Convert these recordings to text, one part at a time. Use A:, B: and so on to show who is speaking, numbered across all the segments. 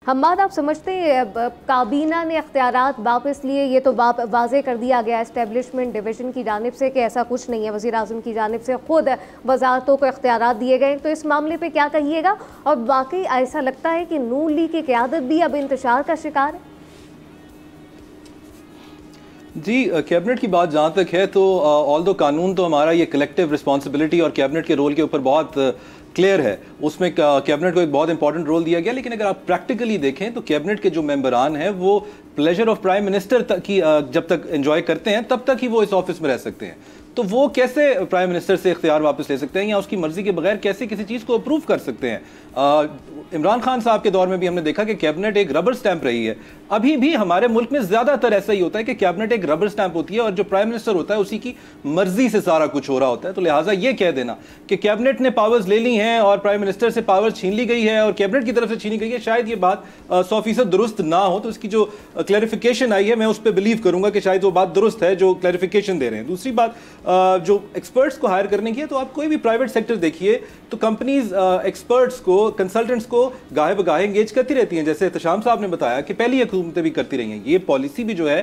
A: हम्माद, आप समझते हैं काबीना ने इख्तियारात वापस लिए? ये तो वाज़े कर दिया गया एस्टेब्लिशमेंट डिवीज़न की जानिब से कि ऐसा कुछ नहीं है, वज़ीर आज़म की जानिब से खुद वज़ारतों को इख्तियारात दिए गए। तो इस मामले पे क्या कहिएगा? और वाकई ऐसा लगता है कि नून लीग की क़यादत भी अब इंतशार का शिकार है?
B: जी, कैबिनेट की बात जहाँ तक है तो ऑल्दो कानून तो हमारा ये कलेक्टिव रिस्पॉन्सिबिलिटी और कैबिनेट के रोल के ऊपर बहुत क्लियर है, उसमें कैबिनेट को एक बहुत इंपॉर्टेंट रोल दिया गया। लेकिन अगर आप प्रैक्टिकली देखें तो कैबिनेट के जो मेंबरान हैं वो प्लेजर ऑफ प्राइम मिनिस्टर तक की जब तक एंजॉय करते हैं तब तक ही वो इस ऑफिस में रह सकते हैं। तो वो कैसे प्राइम मिनिस्टर से इख्तियार वापस ले सकते हैं या उसकी मर्जी के बगैर कैसे किसी चीज़ को अप्रूव कर सकते हैं? इमरान खान साहब के दौर में भी हमने देखा कि कैबिनेट एक रबर स्टैंप रही है। अभी भी हमारे मुल्क में ज़्यादातर ऐसा ही होता है कि कैबिनेट एक रबर स्टैंप होती है और जो प्राइम मिनिस्टर होता है उसी की मर्जी से सारा कुछ हो रहा होता है। तो लिहाजा ये कह देना कि कैबिनेट ने पावर्स ले ली हैं और प्राइम मिनिस्टर से पावर्स छीन ली गई है और कैबिनेट की तरफ से छीनी गई है, शायद ये बात 100% दुरुस्त ना हो। तो इसकी जो क्लैरिफिकेशन आई है मैं उस पर बिलीव करूंगा कि शायद वो बात दुरुस्त है जो क्लैरिफिकेशन दे रहे हैं। दूसरी बात, जो एक्सपर्ट्स को हायर करने की है, तो आप कोई भी प्राइवेट सेक्टर देखिए तो कंपनीज एक्सपर्ट्स को, कंसल्टेंट्स को गाहे बगाहे एंगेज करती रहती हैं। जैसे एहतशाम साहब ने बताया कि पहली हुकूमतें भी करती रही हैं। ये पॉलिसी भी जो है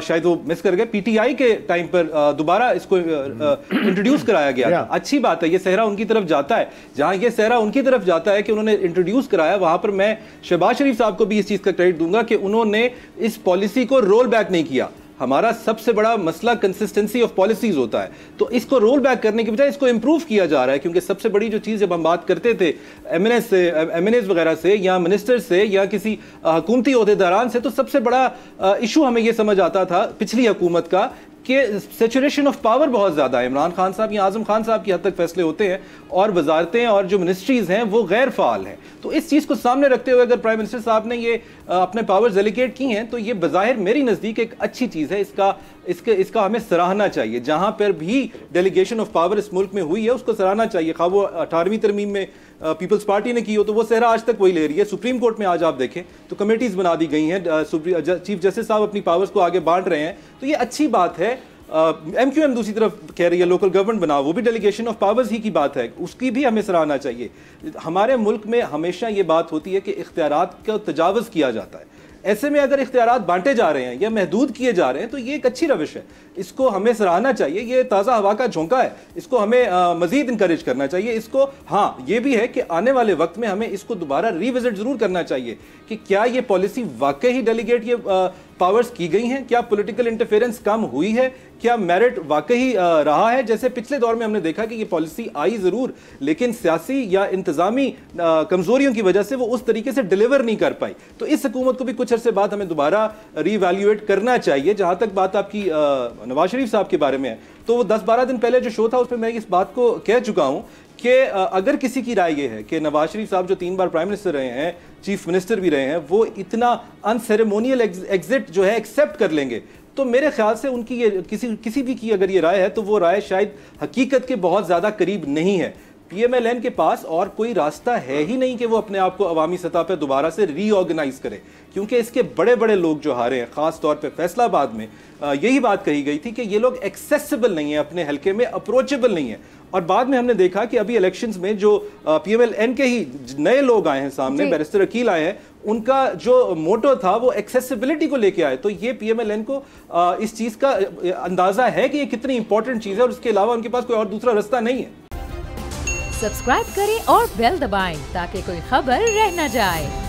B: शायद वो मिस कर गए, पीटीआई के टाइम पर दोबारा इसको इंट्रोड्यूस कराया गया था। अच्छी बात है, ये सहरा उनकी तरफ जाता है। जहां ये सहरा उनकी तरफ जाता है कि उन्होंने इंट्रोड्यूस कराया, वहां पर मैं शहबाज शरीफ साहब को भी इस चीज का क्रेडिट दूंगा कि उन्होंने इस पॉलिसी को रोल बैक नहीं किया। हमारा सबसे बड़ा मसला कंसिस्टेंसी ऑफ पॉलिसीज होता है, तो इसको रोल बैक करने के बजाय इसको इंप्रूव किया जा रहा है। क्योंकि सबसे बड़ी जो चीज़ जब हम बात करते थे एमएनएस वगैरह से या मिनिस्टर से या किसी हुकूमती ओहदेदारान से, तो सबसे बड़ा इशू हमें यह समझ आता था पिछली हुकूमत का कि सेचुरेशन ऑफ पावर बहुत ज़्यादा है। इमरान खान साहब या आज़म खान साहब की हद तक फैसले होते हैं और वजारतें और जो मिनिस्ट्रीज़ हैं वो गैर फाल हैं। तो इस चीज़ को सामने रखते हुए अगर प्राइम मिनिस्टर साहब ने ये अपने पावर्स डेलीगेट की हैं तो ये बज़ाहिर मेरी नज़दीक एक अच्छी चीज़ है। इसका हमें सराहना चाहिए। जहाँ पर भी डेलीगेशन ऑफ पावर इस मुल्क में हुई है उसको सराहना चाहिए। खा वो 18वीं तरमीम में पीपल्स पार्टी ने की हो तो वो सहरा आज तक वही ले रही है। सुप्रीम कोर्ट में आज आप देखें तो कमेटीज बना दी गई हैं, चीफ जस्टिस साहब अपनी पावर्स को आगे बांट रहे हैं, तो ये अच्छी बात है। MQM दूसरी तरफ कह रही है लोकल गवर्नमेंट बनाओ, वो भी डेलीगेशन ऑफ पावर्स ही की बात है, उसकी भी हमें सराहना चाहिए। हमारे मुल्क में हमेशा ये बात होती है कि इख्तियारात का तजावुज़ किया जाता है। ऐसे में अगर इख्तियारात बांटे जा रहे हैं या महदूद किए जा रहे हैं तो ये एक अच्छी रविश है, इसको हमें सराहना चाहिए। ये ताज़ा हवा का झोंका है, इसको हमें मज़ीद इंकरेज करना चाहिए। इसको हाँ ये भी है कि आने वाले वक्त में हमें इसको दोबारा रिविजिट ज़रूर करना चाहिए कि क्या ये पॉलिसी वाकई ही डेलीगेट ये पावर्स की गई हैं, क्या पॉलिटिकल इंटरफेरेंस कम हुई है, क्या मेरिट वाकई रहा है। जैसे पिछले दौर में हमने देखा कि ये पॉलिसी आई ज़रूर लेकिन सियासी या इंतज़ामी कमज़ोरियों की वजह से वो उस तरीके से डिलीवर नहीं कर पाई। तो इस हुकूमत को भी कुछ अरसे बाद हमें दोबारा रीवैल्यूएट करना चाहिए। जहाँ तक बात आपकी नवाज शरीफ साहब के बारे में है तो वो 10-12 दिन पहले जो शो था उसमें मैं इस बात को कह चुका हूँ कि अगर किसी की राय ये है कि नवाज शरीफ साहब जो 3 बार प्राइम मिनिस्टर रहे हैं, चीफ मिनिस्टर भी रहे हैं, वो इतना अनसेरेमोनियल एग्जिट जो है एक्सेप्ट कर लेंगे, तो मेरे ख्याल से उनकी ये किसी भी की अगर ये राय है तो वो राय शायद हकीकत के बहुत ज़्यादा करीब नहीं है। PMLN के पास और कोई रास्ता है ही नहीं कि वो अपने आप को अवामी सतह पर दोबारा से रीऑर्गेनाइज करे, क्योंकि इसके बड़े बड़े लोग जो हारे हैं, खास तौर पे फैसलाबाद में यही बात कही गई थी कि ये लोग एक्सेसिबल नहीं है, अपने हल्के में अप्रोचेबल नहीं है। और बाद में हमने देखा कि अभी इलेक्शंस में जो PMLN के ही नए लोग आए हैं सामने, बैरिस्टर अकील आए हैं, उनका जो मोटो था वो एक्सेसिबिलिटी को लेके आए। तो ये PMLN को इस चीज़ का अंदाजा है कि ये कितनी इंपॉर्टेंट चीज़ है और उसके अलावा उनके पास कोई और दूसरा रास्ता नहीं है।
C: सब्सक्राइब करें और बेल दबाएं ताकि कोई खबर रह न जाए।